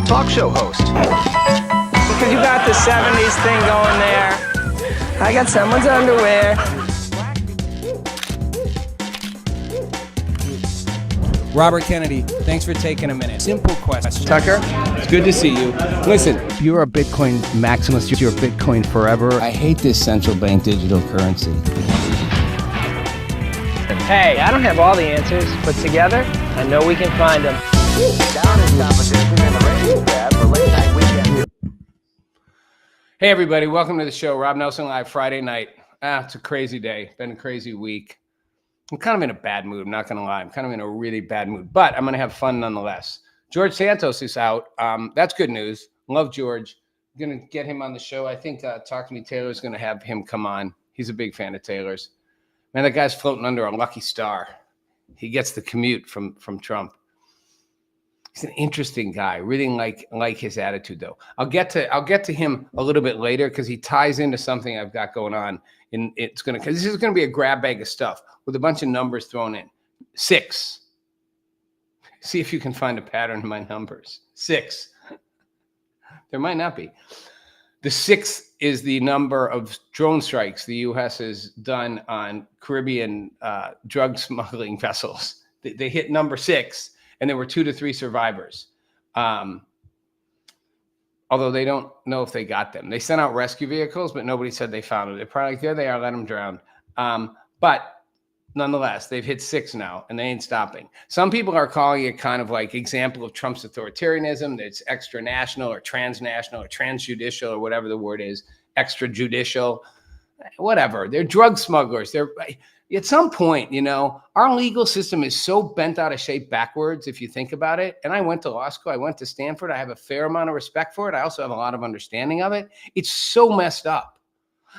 talk show host. Because you got the 70s thing going there. I got someone's underwear. Robert Kennedy, thanks for taking a minute. Simple question. Tucker? It's good to see you. Listen, You're a Bitcoin maximalist. You're Bitcoin forever. I hate this central bank digital currency. Hey, I don't have all the answers, but together, I know we can find them. Down in competition in the ratings tab for late night weekend. Hey everybody, welcome to the show. Rob Nelson Live, Friday night. It's a crazy day. Been a crazy week. I'm kind of in a bad mood, I'm not going to lie. I'm kind of in a really bad mood, but I'm going to have fun nonetheless. George Santos is out. That's good news. Love George. I'm going to get him on the show. I think Talk to Me Taylor is going to have him come on. He's a big fan of Taylor's. Man, that guy's floating under a lucky star. He gets the commute from Trump. He's an interesting guy. Really like his attitude, though. I'll get to him a little bit later because he ties into something I've got going on. And because this is gonna be a grab bag of stuff with a bunch of numbers thrown in. 6. See if you can find a pattern in my numbers. 6. There might not be. The 6 is the number of drone strikes the U.S. has done on Caribbean drug smuggling vessels. They hit number 6, and there were 2 to 3 survivors. Although they don't know if they got them. They sent out rescue vehicles, but nobody said they found them. They're probably like, there they are, let them drown. But nonetheless, they've hit 6 now, and they ain't stopping. Some people are calling it kind of like example of Trump's authoritarianism, that it's extra-national or transnational or transjudicial or whatever the word is, extrajudicial, whatever. They're drug smugglers. At some point, our legal system is so bent out of shape backwards, if you think about it. And I went to law school. I went to Stanford. I have a fair amount of respect for it. I also have a lot of understanding of it. It's so messed up.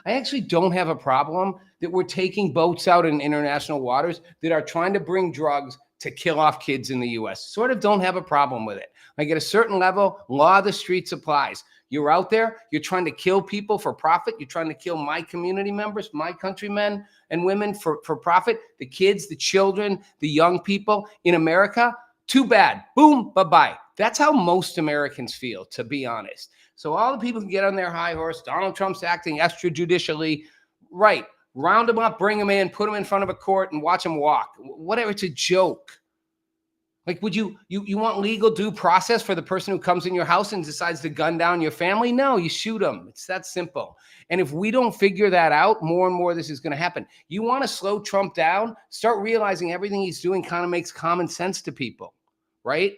I actually don't have a problem that we're taking boats out in international waters that are trying to bring drugs to kill off kids in the U.S. Sort of don't have a problem with it. Like at a certain level, law of the streets applies. You're out there, you're trying to kill people for profit. You're trying to kill my community members, my countrymen and women for profit, the kids, the children, the young people in America. Too bad. Boom, bye-bye. That's how most Americans feel, to be honest. So all the people can get on their high horse. Donald Trump's acting extrajudicially. Right. Round them up, bring them in, put them in front of a court and watch them walk. Whatever, it's a joke. Like, would you want legal due process for the person who comes in your house and decides to gun down your family? No, you shoot them. It's that simple. And if we don't figure that out, more and more this is going to happen. You want to slow Trump down? Start realizing everything he's doing kind of makes common sense to people, right?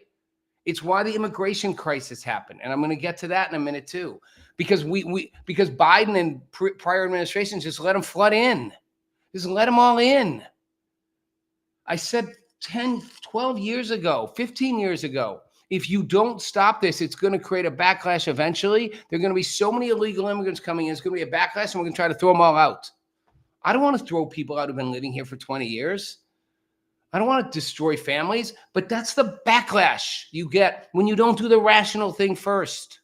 It's why the immigration crisis happened. And I'm going to get to that in a minute too. Because because Biden and prior administrations just let them flood in. Just let them all in. I said 10, 12 years ago, 15 years ago, if you don't stop this, it's going to create a backlash eventually. There are going to be so many illegal immigrants coming in. It's going to be a backlash, and we're going to try to throw them all out. I don't want to throw people out who've been living here for 20 years. I don't want to destroy families, but that's the backlash you get when you don't do the rational thing first.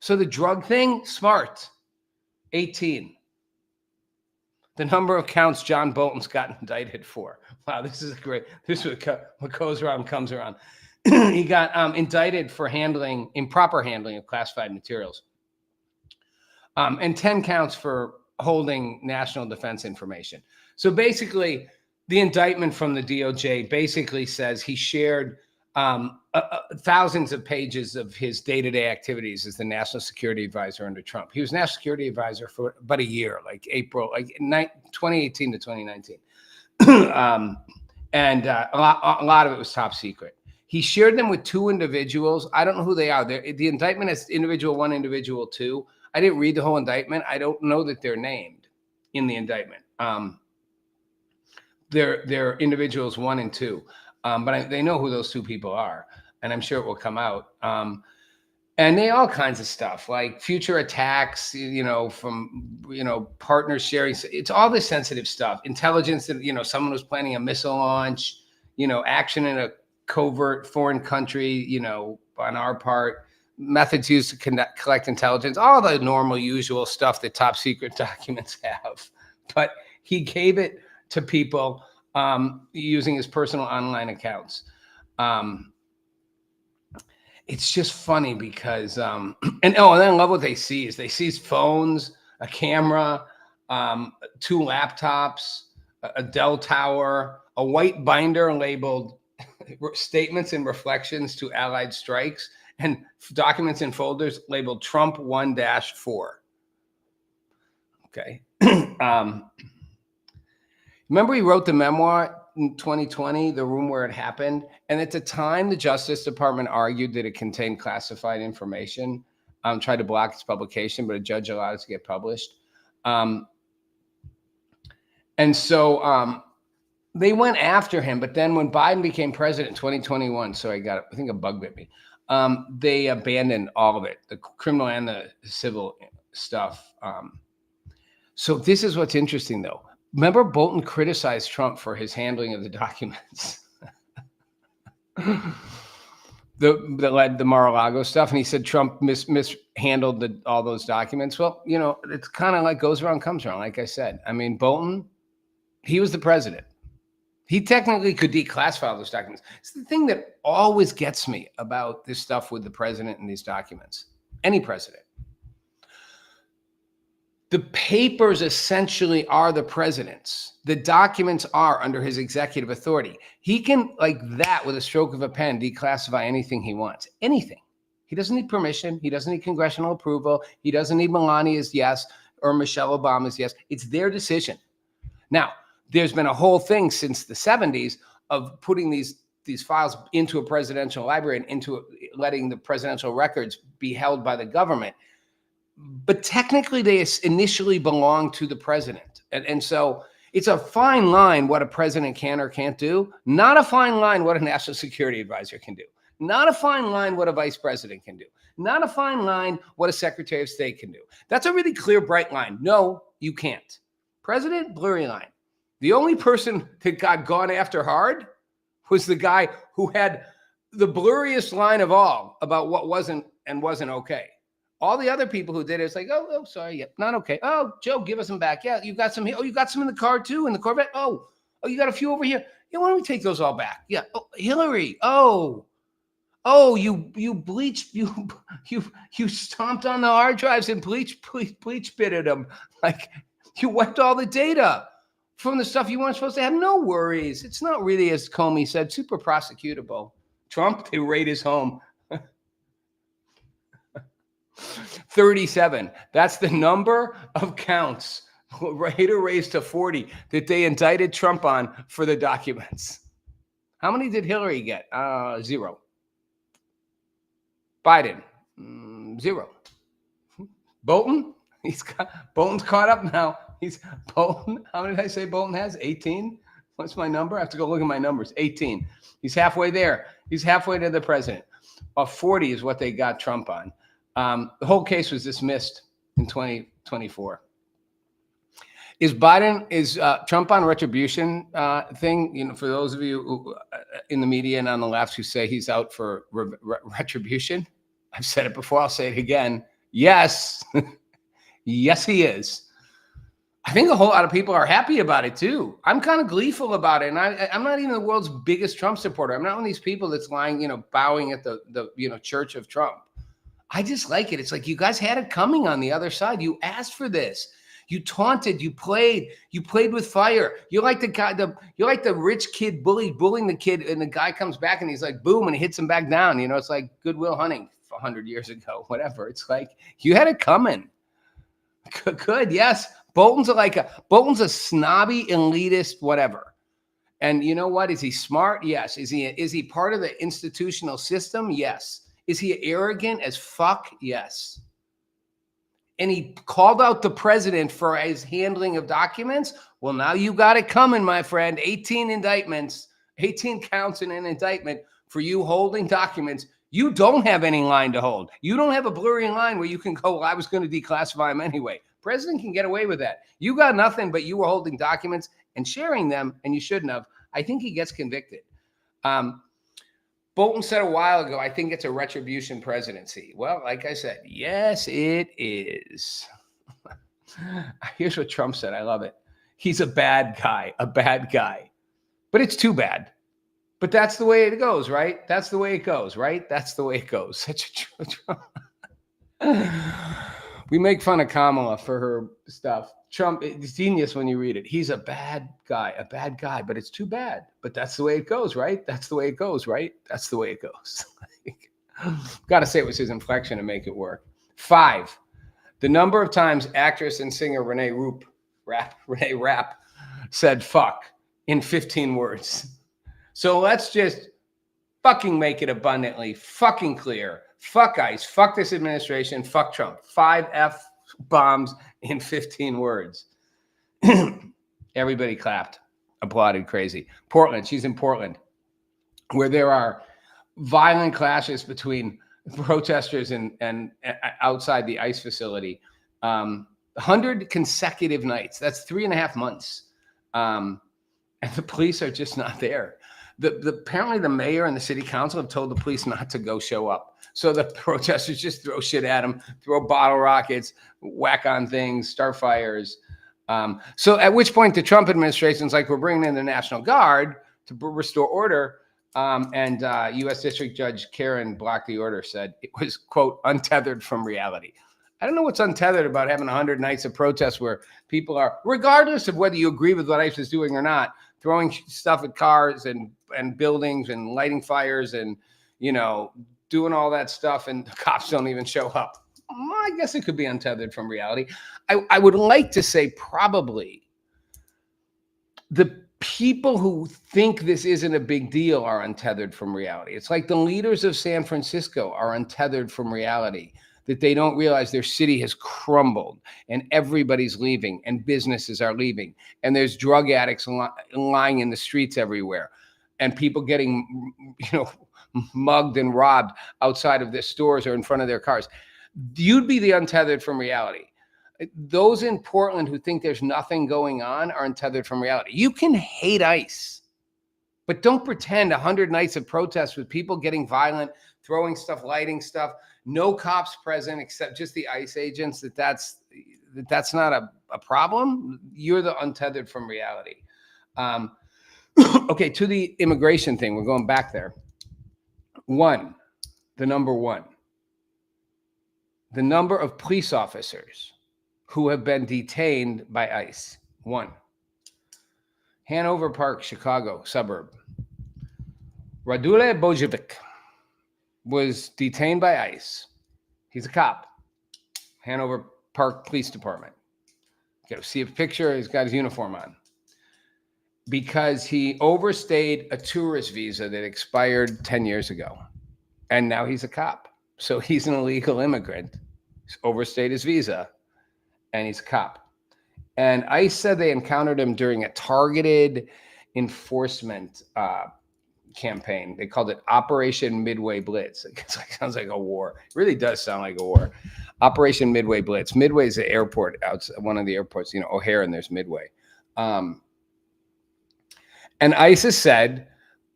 So the drug thing, smart. 18. The number of counts John Bolton's gotten indicted for. Wow, this is great. This is what goes around comes around. He got indicted for improper handling of classified materials. And 10 counts for holding national defense information. So basically, the indictment from the DOJ basically says he shared thousands of pages of his day-to-day activities as the national security advisor under Trump. He was national security advisor for about a year, like April, 2018 to 2019. And a lot of it was top secret. He shared them with 2 individuals. I don't know who they are. The indictment has individual 1, individual 2. I didn't read the whole indictment. I don't know that they're named in the indictment. They're individuals 1 and 2. But they know who those 2 people are, and I'm sure it will come out. And they all kinds of stuff like future attacks, from, partners sharing. It's all this sensitive stuff. Intelligence that, someone was planning a missile launch, action in a covert foreign country, on our part, methods used to collect intelligence, all the normal, usual stuff that top secret documents have. But he gave it to people using his personal online accounts. it's just funny because and then I love what they seize. They seized phones, a camera, 2 laptops, a Dell tower, a white binder labeled statements and reflections to Allied strikes, and documents and folders labeled Trump 1-4. Okay. Remember he wrote the memoir in 2020, The Room Where It Happened? And at the time, the Justice Department argued that it contained classified information, tried to block its publication, but a judge allowed it to get published. And so they went after him. But then when Biden became president in 2021, so I think a bug bit me, they abandoned all of it, the criminal and the civil stuff. So this is what's interesting, though. Remember, Bolton criticized Trump for his handling of the documents that led the Mar-a-Lago stuff, and he said Trump mishandled all those documents. Well, you know, it's kind of like goes around, comes around. Like I said, I mean, Bolton, he was the president. He technically could declassify all those documents. It's the thing that always gets me about this stuff with the president and these documents. Any president. The papers essentially are the president's. The documents are under his executive authority. He can, like that, with a stroke of a pen, declassify anything he wants. Anything. He doesn't need permission. He doesn't need congressional approval. He doesn't need Melania's yes or Michelle Obama's yes. It's their decision. Now, there's been a whole thing since the 70s of putting these files into a presidential library and into letting the presidential records be held by the government. But technically, they initially belong to the president. And so it's a fine line what a president can or can't do, not a fine line what a national security advisor can do, not a fine line what a vice president can do, not a fine line what a secretary of state can do. That's a really clear, bright line. No, you can't. President, blurry line. The only person that got gone after hard was the guy who had the blurriest line of all about what wasn't and wasn't okay. All the other people who did it, it's like, oh, sorry, yeah, not okay. Oh, Joe, give us them back. Yeah, you got some here. Oh, you got some in the car too, in the Corvette. Oh, you got a few over here. Yeah, why don't we take those all back? Yeah. Oh, Hillary. Oh, you bleached, you stomped on the hard drives and bleach bitted them. Like you wiped all the data from the stuff you weren't supposed to have. No worries. It's not really, as Comey said, super prosecutable. Trump, they raid his home. 37. That's the number of counts, later raised to 40, that they indicted Trump on for the documents. How many did Hillary get? 0. Biden, 0. Bolton, Bolton's caught up now. Bolton. How many did I say Bolton has? 18. What's my number? I have to go look at my numbers. 18. He's halfway there. He's halfway to the president. 40 is what they got Trump on. The whole case was dismissed in 2024. Is Trump on retribution thing? You know, for those of you who, in the media and on the left who say he's out for retribution, I've said it before. I'll say it again. Yes, yes, he is. I think a whole lot of people are happy about it too. I'm kind of gleeful about it, and I'm not even the world's biggest Trump supporter. I'm not one of these people that's lying, bowing at the church of Trump. I just like it. It's like you guys had it coming on the other side. You asked for this. You taunted. You played with fire. You're like the guy. You're like the rich kid bullying the kid, and the guy comes back and he's like, boom, and he hits him back down. It's like Goodwill Hunting 100 years ago, whatever. It's like you had it coming. Good, yes. Bolton's a snobby elitist, whatever. And you know what? Is he smart? Yes. Is he part of the institutional system? Yes. Is he arrogant as fuck? Yes. And he called out the president for his handling of documents. Well, now you got it coming, my friend. 18 indictments, 18 counts in an indictment for you holding documents. You don't have any line to hold. You don't have a blurry line where you can go, well, I was going to declassify them anyway. President can get away with that. You got nothing, but you were holding documents and sharing them, and you shouldn't have. I think he gets convicted. Bolton said a while ago, I think it's a retribution presidency. Well, like I said, yes, it is. Here's what Trump said. I love it. He's a bad guy. But it's too bad. But that's the way it goes, right? That's the way it goes, right? That's the way it goes. Such a we make fun of Kamala for her stuff. Trump, it's genius when you read it. He's a bad guy, but it's too bad. But that's the way it goes, right? That's the way it goes, right? That's the way it goes. Got to say it was his inflection to make it work. 5, the number of times actress and singer Renee Rapp said fuck in 15 words. So let's just fucking make it abundantly fucking clear. Fuck ICE, fuck this administration, fuck Trump. 5 F bombs in 15 words. Everybody clapped, applauded crazy. Portland, she's in Portland, where there are violent clashes between protesters and outside the ICE facility. 100 consecutive nights. That's 3.5 months. And the police are just not there. Apparently the mayor and the city council have told the police not to go show up. So the protesters just throw shit at them, throw bottle rockets, whack on things, start fires. So at which point the Trump administration's like, we're bringing in the National Guard to restore order. And U.S. District Judge Karen blocked the order, said it was, quote, untethered from reality. I don't know what's untethered about having 100 nights of protests where people are, regardless of whether you agree with what ICE is doing or not, throwing stuff at cars and buildings and lighting fires and, doing all that stuff, and the cops don't even show up. I guess it could be untethered from reality. I would like to say probably the people who think this isn't a big deal are untethered from reality. It's like the leaders of San Francisco are untethered from reality, that they don't realize their city has crumbled and everybody's leaving and businesses are leaving and there's drug addicts lying in the streets everywhere and people getting, mugged and robbed outside of their stores or in front of their cars. You'd be the untethered from reality. Those in Portland who think there's nothing going on are untethered from reality. You can hate ICE, but don't pretend 100 nights of protests with people getting violent, throwing stuff, lighting stuff, no cops present except just the ICE agents, that's not a problem. You're the untethered from reality. Okay, to the immigration thing, we're going back there. The number of police officers who have been detained by ICE. 1. Hanover Park, Chicago suburb. Radule Bojevic was detained by ICE. He's a cop. Hanover Park Police Department. You got to see a picture. He's got his uniform on. Because he overstayed a tourist visa that expired 10 years ago. And now he's a cop. So he's an illegal immigrant. He's overstayed his visa. And he's a cop. And ICE said they encountered him during a targeted enforcement campaign. They called it Operation Midway Blitz. Sounds like a war. It really does sound like a war. Operation Midway Blitz. Midway is the airport, outside one of the airports, O'Hare, and there's Midway. And ICE has said,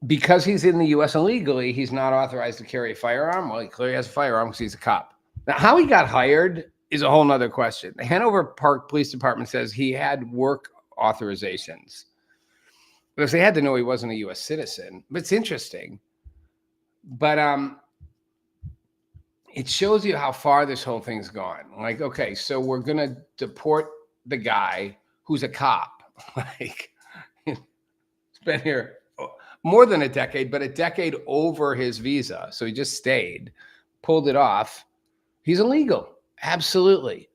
because he's in the U.S. illegally, he's not authorized to carry a firearm. Well, he clearly has a firearm because he's a cop. Now, how he got hired is a whole nother question. The Hanover Park Police Department says he had work authorizations. Because they had to know he wasn't a U.S. citizen. But it's interesting. But it shows you how far this whole thing's gone. Like, okay, so we're going to deport the guy who's a cop. Like, he's been here more than a decade, but a decade over his visa. So he just stayed, pulled it off. He's illegal. Absolutely.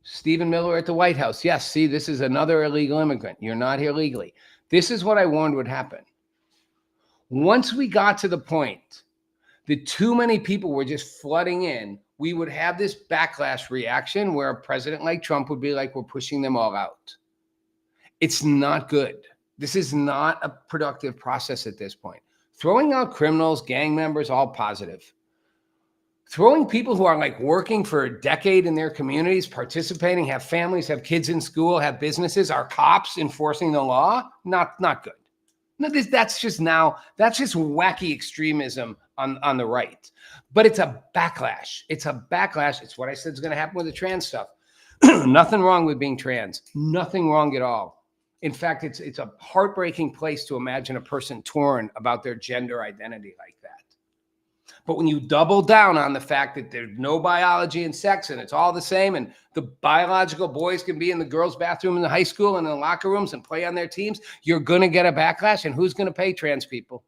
Stephen Miller at the White House. Yes, see, this is another illegal immigrant. You're not here legally. This is what I warned would happen. Once we got to the point that too many people were just flooding in, we would have this backlash reaction where a president like Trump would be like, we're pushing them all out. It's not good. This is not a productive process at this point. Throwing out criminals, gang members, all positive. Throwing people who are like working for a decade in their communities, participating, have families, have kids in school, have businesses, are cops enforcing the law, not good. No, that's just wacky extremism on the right. But it's a backlash. It's what I said is going to happen with the trans stuff. Nothing wrong with being trans. Nothing wrong at all. In fact, it's a heartbreaking place to imagine a person torn about their gender identity like that. But when you double down on the fact that there's no biology and sex and it's all the same, and the biological boys can be in the girls' bathroom in the high school and in the locker rooms and play on their teams, you're going to get a backlash. And who's going to pay trans people?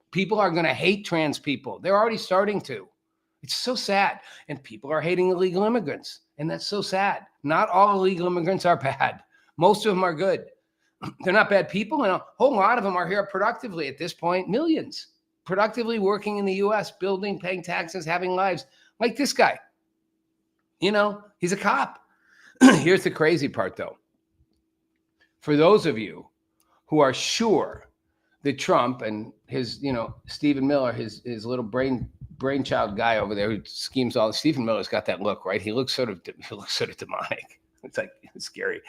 People are going to hate trans people. They're already starting to. It's so sad. And people are hating illegal immigrants. And that's so sad. Not all illegal immigrants are bad. Most of them are good. They're not bad people. And a whole lot of them are here productively at this point, millions. Productively working in the U.S., building, paying taxes, having lives like this guy. You know, he's a cop. Here's the crazy part, though. For those of you who are sure that Trump and his, Stephen Miller, his little brainchild guy over there who schemes all. Stephen Miller's got that look, right? He looks sort of demonic. It's like it's scary.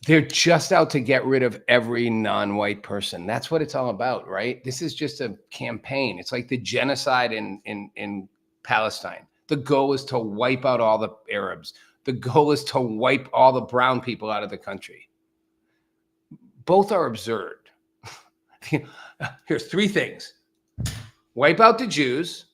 They're just out to get rid of every non-white person. That's what it's all about, right? This is just a campaign. It's like the genocide in Palestine. The goal is to wipe out all the Arabs. The goal is to wipe all the brown people out of the country. Both are absurd. Here's three things. Wipe out the Jews,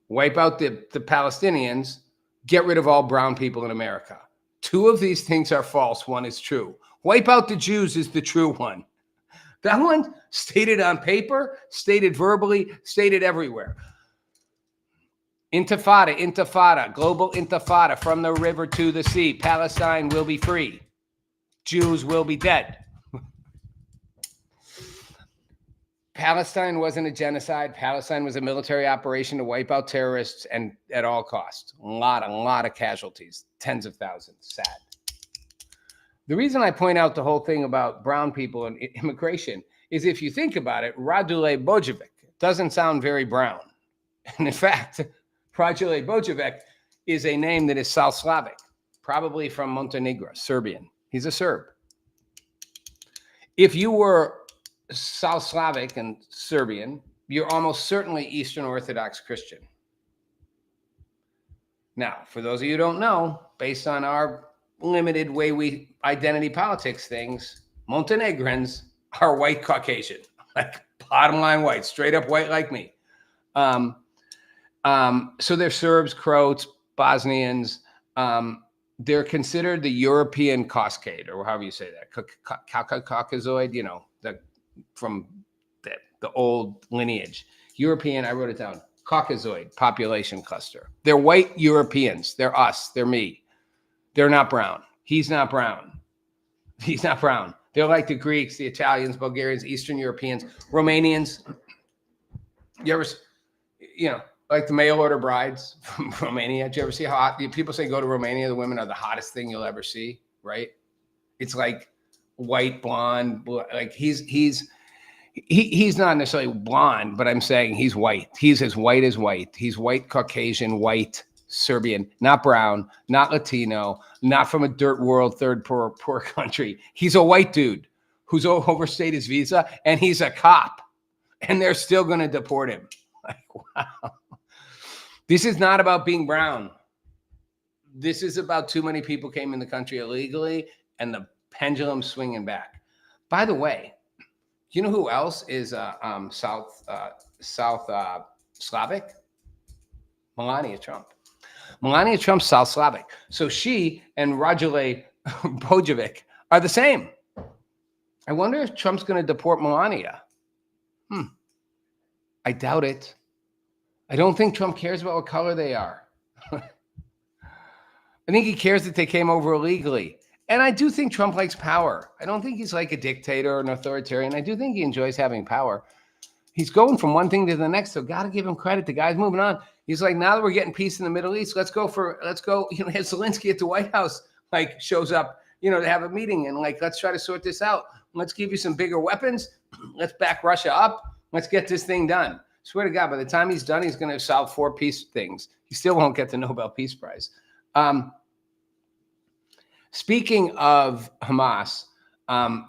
wipe out the Palestinians, get rid of all brown people in America. Two of these things are false. One is true. Wipe out the Jews is the true one. That one, stated on paper, stated verbally, stated everywhere. Intifada, intifada, global intifada, from the river to the sea. Palestine will be free. Jews will be dead. Palestine wasn't a genocide. Palestine was a military operation to wipe out terrorists, and at all costs. A lot of casualties, tens of thousands. Sad. The reason I point out the whole thing about brown people and immigration is, if you think about it, Radule Bojovic doesn't sound very brown. And in fact, Radule Bojovic is a name that is South Slavic, probably from Montenegro, Serbian. He's a Serb. If you were South Slavic and Serbian, you're almost certainly Eastern Orthodox Christian. Now, for those of you who don't know, based on our limited way we identity politics things, Montenegrins are white Caucasian, like bottom line white, straight up white like me. So they're Serbs, Croats, Bosnians. They're considered the European Caucade, or however you say that, Caucasoid, from the old lineage. European, I wrote it down, Caucasoid population cluster. They're white Europeans. They're us. They're me. They're not brown. He's not brown. He's not brown. They're like the Greeks, the Italians, Bulgarians, Eastern Europeans, Romanians. You ever, like the mail order brides from Romania. Did you ever see how hot? People say go to Romania. The women are the hottest thing you'll ever see, right? It's like white, blonde, like he's not necessarily blonde, but I'm saying he's white. He's as white as white. He's white, Caucasian, white, Serbian, not brown, not Latino, not from a dirt world, third poor country. He's a white dude who's overstayed his visa, and he's a cop, and they're still going to deport him. Like, wow. This is not about being brown. This is about too many people came in the country illegally, and the pendulum swinging back. By the way, you know who else is South Slavic? Melania Trump. Melania Trump's South Slavic. So she and Radule Bojovic are the same. I wonder if Trump's going to deport Melania. I doubt it. I don't think Trump cares about what color they are. I think he cares that they came over illegally. And I do think Trump likes power. I don't think he's like a dictator or an authoritarian. I do think he enjoys having power. He's going from one thing to the next. So got to give him credit. The guy's moving on. He's like, now that we're getting peace in the Middle East, let's go. Have Zelensky at the White House, shows up, to have a meeting and let's try to sort this out. Let's give you some bigger weapons. Let's back Russia up. Let's get this thing done. Swear to God, by the time he's done, he's going to solve 4 peace things. He still won't get the Nobel Peace Prize. Speaking of Hamas,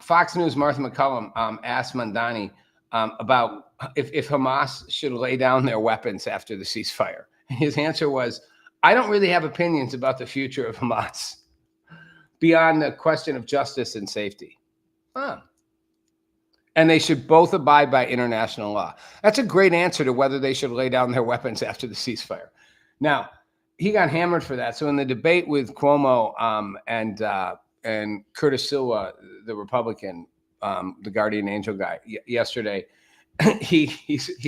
Fox News' Martha McCullum asked Mandani about if Hamas should lay down their weapons after the ceasefire. His answer was, I don't really have opinions about the future of Hamas. beyond the question of justice and safety. Huh. And they should both abide by international law. That's a great answer to whether they should lay down their weapons after the ceasefire. Now, he got hammered for that. So in the debate with Cuomo and Curtis Silva, the Republican, the guardian angel guy, yesterday, he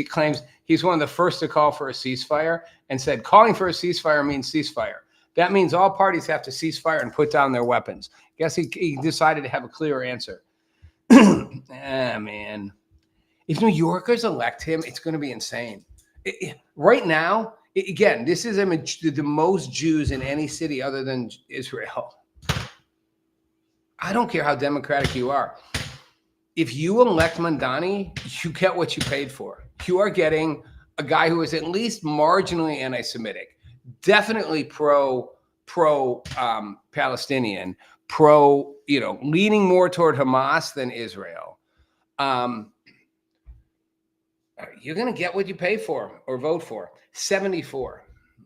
claims he's one of the first to call for a ceasefire and said calling for a ceasefire means ceasefire. That means all parties have to cease fire and put down their weapons. Guess he decided to have a clear answer. Man, if New Yorkers elect him, it's going to be insane. Right now, again, this is the most Jews in any city other than Israel. I don't care how democratic you are. If you elect Mandani, you get what you paid for. You are getting a guy who is at least marginally anti-Semitic, definitely pro-Palestinian, leaning more toward Hamas than Israel. You're going to get what you pay for or vote for. 74.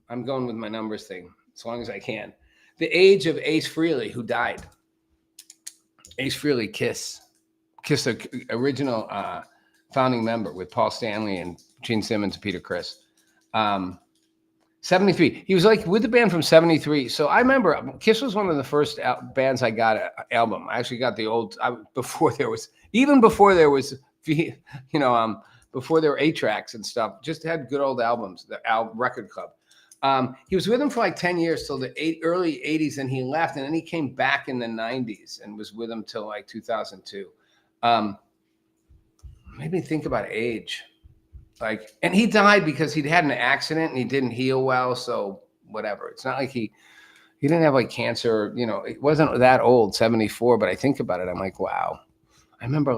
I'm going with my numbers thing as long as I can. The age of Ace Frehley, who died. Ace Frehley, Kiss, the original founding member with Paul Stanley and Gene Simmons and Peter Criss. 73. He was like with the band from 73. So I remember Kiss was one of the first bands I got an album. I actually got the old before there was before there were 8 tracks and stuff. Just had good old albums. The Record Club. He was with them for like 10 years till the early 80s, and he left, and then he came back in the 90s and was with them till like 2002. Made me think about age. And he died because he'd had an accident and he didn't heal well. So whatever. It's not like he didn't have like cancer. It wasn't that old, 74. But I think about it, I'm like, wow. I remember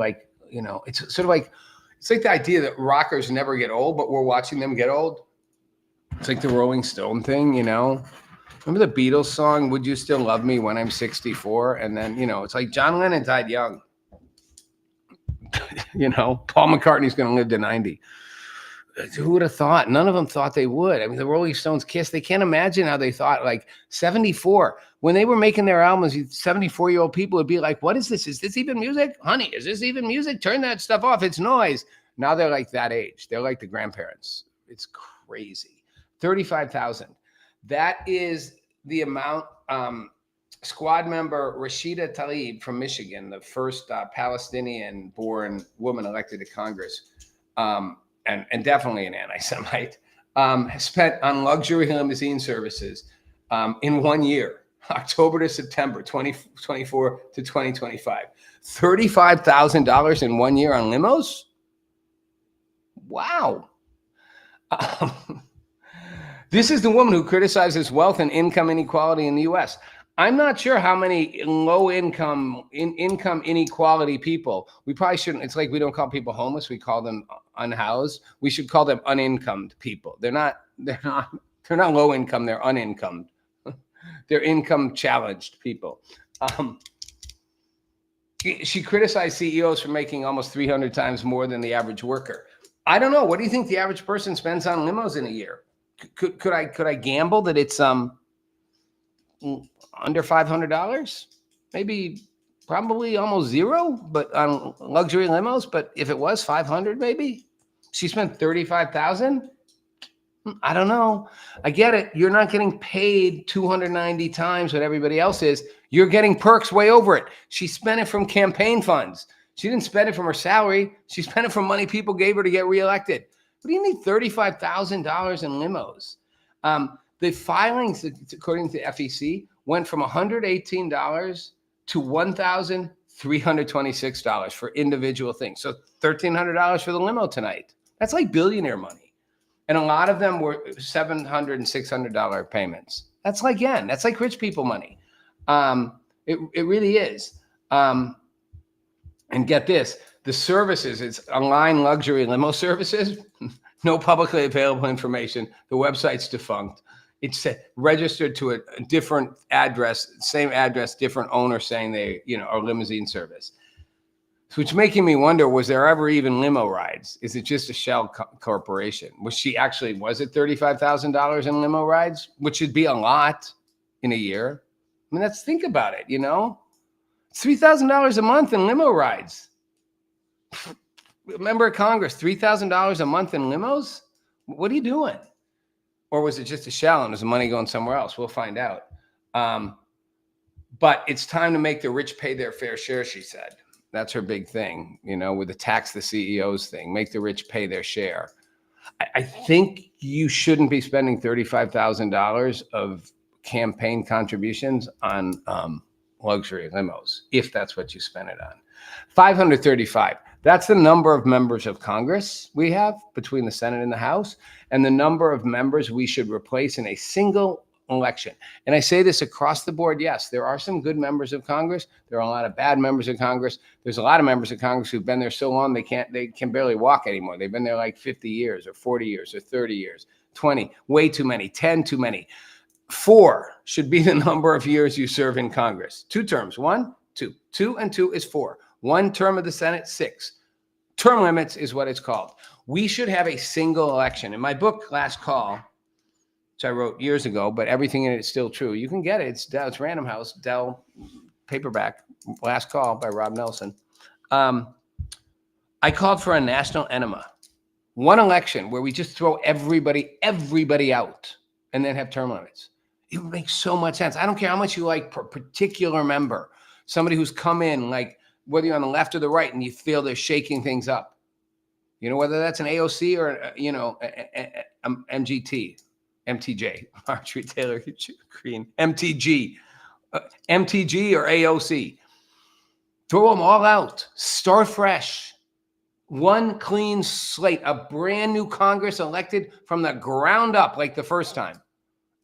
it's sort of like, it's like the idea that rockers never get old, but we're watching them get old. It's like the Rolling Stone thing, Remember the Beatles song, Would You Still Love Me When I'm 64? And then, it's like John Lennon died young. Paul McCartney's going to live to 90. Who would have thought? None of them thought they would. I mean, the Rolling Stones, Kiss, they can't imagine how they thought, 74. When they were making their albums, 74-year-old people would be like, what is this? Is this even music? Honey, is this even music? Turn that stuff off. It's noise. Now they're like that age. They're like the grandparents. It's crazy. 35,000. That is the amount. Squad member Rashida Tlaib from Michigan, the first Palestinian-born woman elected to Congress, and definitely an anti-Semite, spent on luxury limousine services in 1 year, October to September, 2024 to 2025. $35,000 in 1 year on limos? Wow. This is the woman who criticizes wealth and income inequality in the U.S. I'm not sure how many low-income inequality people. We probably shouldn't. It's like we don't call people homeless. We call them unhoused. We should call them unincomed people. They're not low income. They're unincomed. They're income challenged people. She criticized CEOs for making almost 300 times more than the average worker. I don't know. What do you think the average person spends on limos in a year? Could I gamble that it's under $500? Maybe, probably almost zero, but on luxury limos. But if it was 500, maybe she spent 35,000. I don't know. I get it. You're not getting paid 290 times what everybody else is. You're getting perks way over it. She spent it from campaign funds. She didn't spend it from her salary. She spent it from money people gave her to get reelected. What do you need $35,000 in limos? The filings, according to the FEC, went from $118 to $1,326 for individual things. So $1,300 for the limo tonight. That's like billionaire money. And a lot of them were $700 and $600 payments. That's like rich people money. It really is. And get this, the services, it's online luxury limo services, no publicly available information. The website's defunct. It's registered to a different address, same address, different owner saying they, are limousine service. So it's making me wonder, was there ever even limo rides? Is it just a shell corporation? Was it $35,000 in limo rides, which should be a lot in a year? I mean, think about it, It's $3,000 a month in limo rides. Member of Congress, $3,000 a month in limos? What are you doing? Or was it just a shell and was the money going somewhere else? We'll find out. But it's time to make the rich pay their fair share, she said. That's her big thing, with the tax the CEOs thing. Make the rich pay their share. I think you shouldn't be spending $35,000 of campaign contributions on luxury limos, if that's what you spend it on. 535. That's the number of members of Congress we have between the Senate and the House, and the number of members we should replace in a single election. And I say this across the board. Yes, there are some good members of Congress. There are a lot of bad members of Congress. There's a lot of members of Congress who've been there so long they can barely walk anymore. They've been there like 50 years or 40 years or 30 years, 20, way too many, 10 too many. 4 should be the number of years you serve in Congress. 2 terms, 1, 2. 2 and 2 is 4. 1 term of the Senate, 6. Term limits is what it's called. We should have a single election. In my book, Last Call, which I wrote years ago, but everything in it is still true. You can get it. It's Random House, Dell paperback, Last Call by Rob Nelson. I called for a national enema. One election where we just throw everybody out and then have term limits. It would make so much sense. I don't care how much you like a particular member, somebody who's come in, like whether you're on the left or the right, and you feel they're shaking things up. Whether that's an AOC or, MTJ, Marjorie Taylor Greene, MTG or AOC. Throw them all out. Start fresh. One clean slate, a brand new Congress elected from the ground up like the first time,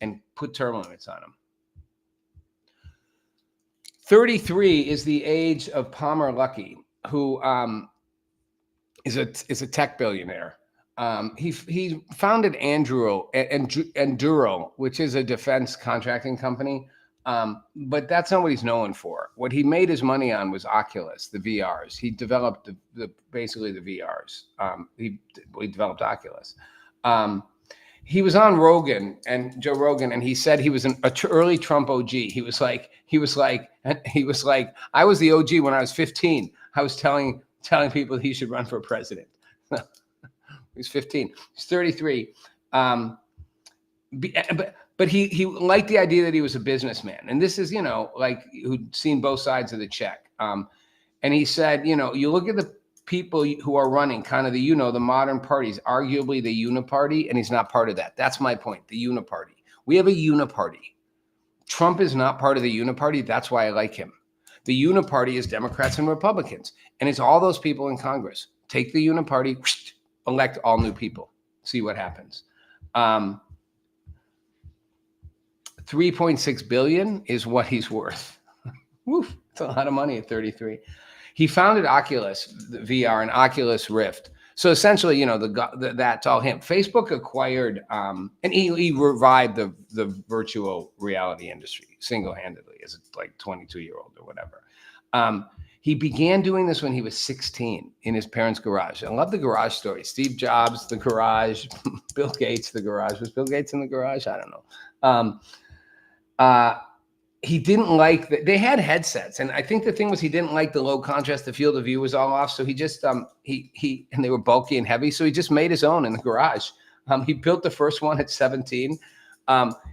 and put term limits on them. 33 is the age of Palmer Luckey, who is a tech billionaire. He founded Enduro, which is a defense contracting company. But that's not what he's known for. What he made his money on was Oculus, the VRs. He developed basically the VRs. He developed Oculus. He was on Joe Rogan, and he said he was an early Trump OG. He was like, I was the OG when I was 15. I was telling people he should run for president. He's 15. He's 33. But he liked the idea that he was a businessman. And this is, who'd seen both sides of the check. And he said, you look at the people who are running kind of the modern parties, arguably the uniparty, and he's not part of that. That's my point, the uniparty. We have a uniparty. Trump is not part of the uniparty. That's why I like him. The uniparty is Democrats and Republicans. And it's all those people in Congress. Take the uniparty, elect all new people. See what happens. 3.6 billion is what he's worth. Woof, it's a lot of money at 33. He founded Oculus, the VR, and Oculus Rift. So essentially, that's all him. Facebook acquired, and he revived the virtual reality industry single-handedly as a 22-year-old or whatever. He began doing this when he was 16 in his parents' garage. I love the garage story. Steve Jobs, the garage. Bill Gates, the garage. Was Bill Gates in the garage? I don't know. He didn't like that. They had headsets, and I think the thing was he didn't like the low contrast. The field of view was all off, so he just and they were bulky and heavy, so he just made his own in the garage. He built the first one at 17.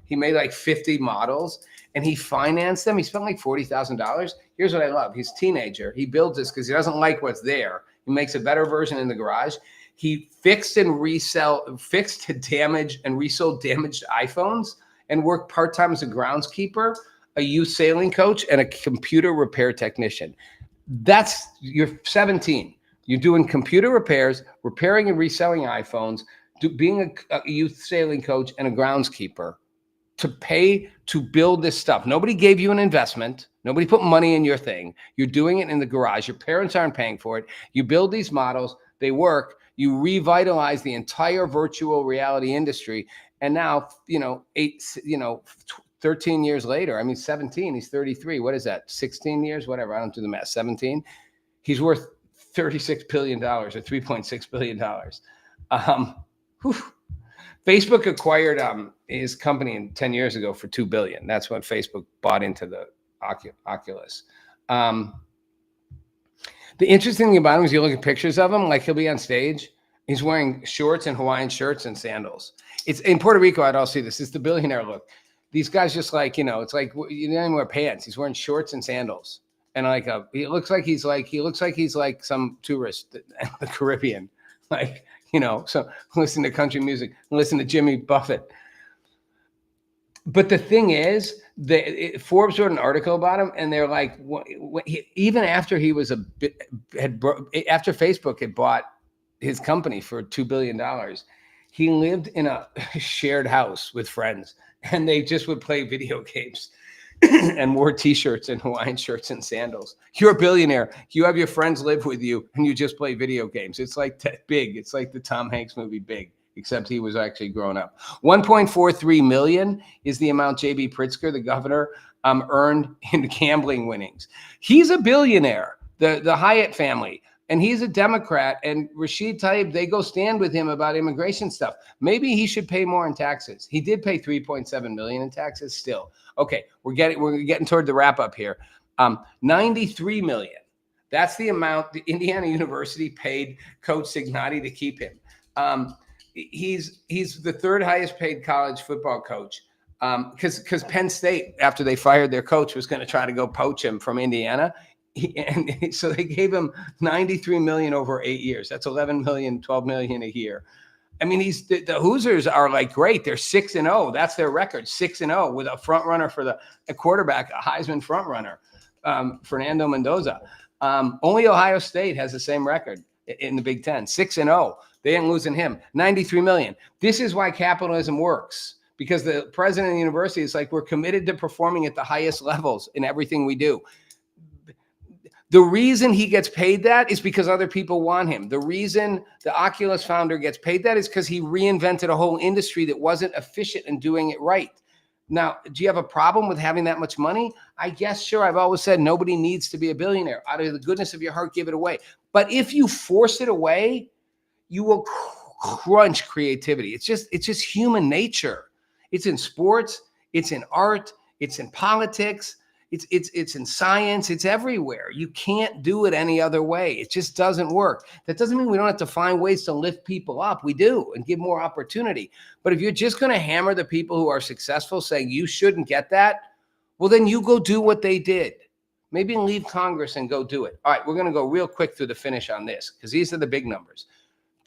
He made 50 models, and he financed them. He spent $40,000. Here's what I love: he's a teenager. He builds this because he doesn't like what's there. He makes a better version in the garage. He fixed, damaged, and resold damaged iPhones, and worked part-time as a groundskeeper, a youth sailing coach, and a computer repair technician. You're 17. You're doing computer repairs, repairing and reselling iPhones, being a youth sailing coach and a groundskeeper to pay to build this stuff. Nobody gave you an investment. Nobody put money in your thing. You're doing it in the garage. Your parents aren't paying for it. You build these models. They work. You revitalize the entire virtual reality industry. And now, 13 years later, 17, he's 33. What is that? 16 years, whatever. I don't do the math. 17. He's worth $36 billion or $3.6 billion. Facebook acquired his company 10 years ago for $2 billion. That's when Facebook bought into the Oculus. The interesting thing about him is you look at pictures of him, like he'll be on stage. He's wearing shorts and Hawaiian shirts and sandals. It's in Puerto Rico. I'd all see this. It's the billionaire look. These guys just like, it's like you don't even wear pants. He's wearing shorts and sandals. And like he looks like he's like some tourist in the Caribbean. Like, so listen to country music, listen to Jimmy Buffett. But the thing is, Forbes wrote an article about him, and they're like, even after he was after Facebook had bought his company for $2 billion, he lived in a shared house with friends, and they just would play video games and wore T-shirts and Hawaiian shirts and sandals. You're a billionaire. You have your friends live with you, and you just play video games. It's like Big. It's like the Tom Hanks movie Big, except he was actually grown up. 1.43 million is the amount J.B. Pritzker, the governor, earned in gambling winnings. He's a billionaire, the Hyatt family, and he's a Democrat. And Rashid Tlaib, they go stand with him about immigration stuff. Maybe he should pay more in taxes. He did pay 3.7 million in taxes still. Okay, we're getting toward the wrap up here. 93 million. That's the amount the Indiana University paid Coach Signotti to keep him. He's the third highest paid college football coach because Penn State, after they fired their coach, was going to try to go poach him from Indiana. And so they gave him 93 million over 8 years. That's 11 million, 12 million a year. I mean, the Hoosiers are like great. They're 6-0. That's their record, 6-0 with a front runner for the quarterback, a Heisman front runner, Fernando Mendoza. Only Ohio State has the same record in the Big Ten, 6-0. They ain't losing him. 93 million. This is why capitalism works, because the president of the university is like, we're committed to performing at the highest levels in everything we do. The reason he gets paid that is because other people want him. The reason the Oculus founder gets paid that is because he reinvented a whole industry that wasn't efficient in doing it right. Now, do you have a problem with having that much money? I guess, sure. I've always said nobody needs to be a billionaire. Out of the goodness of your heart, give it away. But if you force it away, you will crunch creativity. It's just human nature. It's in sports. It's in art. It's in politics. It's in science. It's everywhere. You can't do it any other way. It just doesn't work. That doesn't mean we don't have to find ways to lift people up. We do, and give more opportunity. But if you're just going to hammer the people who are successful saying you shouldn't get that, well, then you go do what they did. Maybe leave Congress and go do it. All right, we're going to go real quick through the finish on this because these are the big numbers.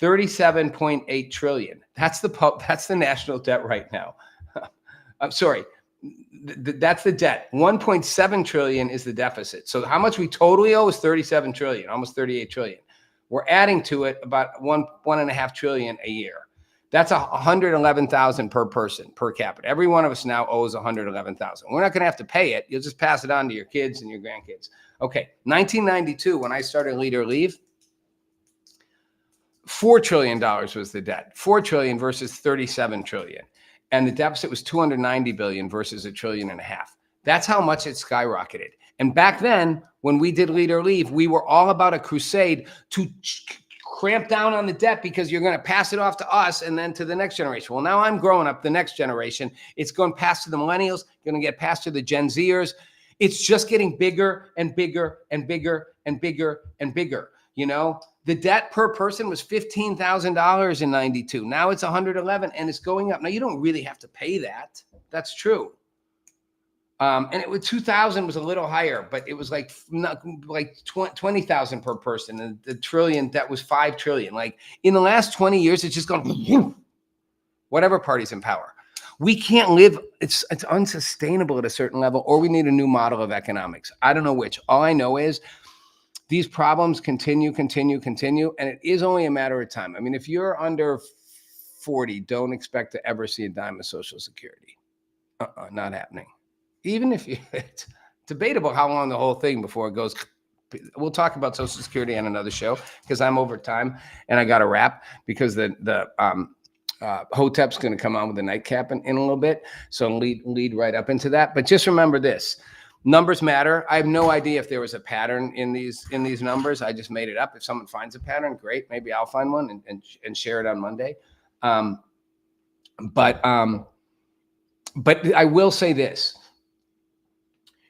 37.8 trillion. That's the national debt right now. I'm sorry. That's the debt. 1.7 trillion is the deficit. So how much we totally owe is 37 trillion, almost 38 trillion. We're adding to it about 1.5 trillion a year. That's 111,000 per person, per capita. Every one of us now owes 111,000. We're not going to have to pay it. You'll just pass it on to your kids and your grandkids. Okay. 1992, when I started Lead or Leave, $4 trillion was the debt. 4 trillion versus 37 trillion. And the deficit was 290 billion versus $1.5 trillion. That's how much it skyrocketed. And back then, when we did Lead or Leave, we were all about a crusade to cramp down on the debt because you're going to pass it off to us and then to the next generation. Well, now I'm growing up, the next generation. It's going past to the millennials, going to get past to the Gen Zers. It's just getting bigger and bigger and bigger and bigger and bigger. The debt per person was $15,000 in 92. Now it's 111 and it's going up. Now you don't really have to pay that. That's true. And it was 2000 was a little higher, but it was like 20,000 per person. And the trillion debt was 5 trillion. Like in the last 20 years, it's just gone whatever party's in power. We can't live. It's unsustainable at a certain level, or we need a new model of economics. I don't know which. All I know is these problems continue, and it is only a matter of time. I mean, if you're under 40, don't expect to ever see a dime of Social Security. Not happening. Even if it's debatable how long the whole thing before it goes. We'll talk about Social Security on another show because I'm over time and I got to wrap because the Hotep's going to come on with the nightcap in a little bit. So lead right up into that. But just remember this. Numbers matter. I have no idea if there was a pattern in these numbers. I just made it up. If someone finds a pattern, great. Maybe I'll find one and share it on Monday. But I will say this: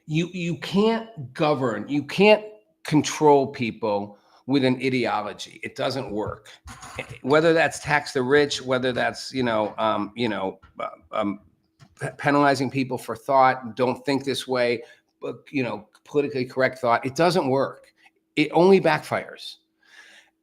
you can't govern, you can't control people with an ideology. It doesn't work. Whether that's tax the rich, whether that's penalizing people for thought, don't think this way, but politically correct thought, it doesn't work. It only backfires.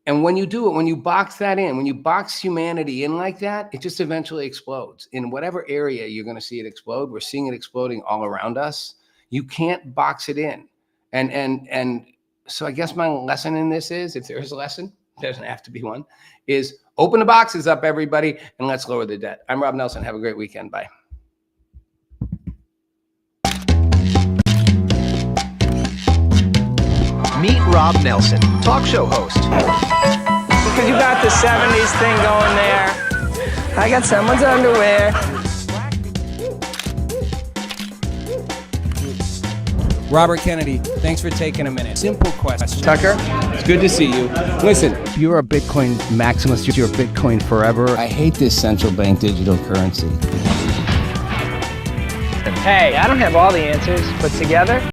And when you do it, when you box that in, when you box humanity in like that, it just eventually explodes. In whatever area you're going to see it explode, we're seeing it exploding all around us. You can't box it in. And so I guess my lesson in this is, if there is a lesson, there doesn't have to be one, is open the boxes up, everybody, and let's lower the debt. I'm Rob Nelson. Have a great weekend. Bye. Meet Rob Nelson, talk show host. Because you got the 70s thing going there. I got someone's underwear. Robert Kennedy, thanks for taking a minute. Simple question. Tucker, it's good to see you. Listen, if you're a Bitcoin maximalist, you're Bitcoin forever. I hate this central bank digital currency. Hey, I don't have all the answers, but together,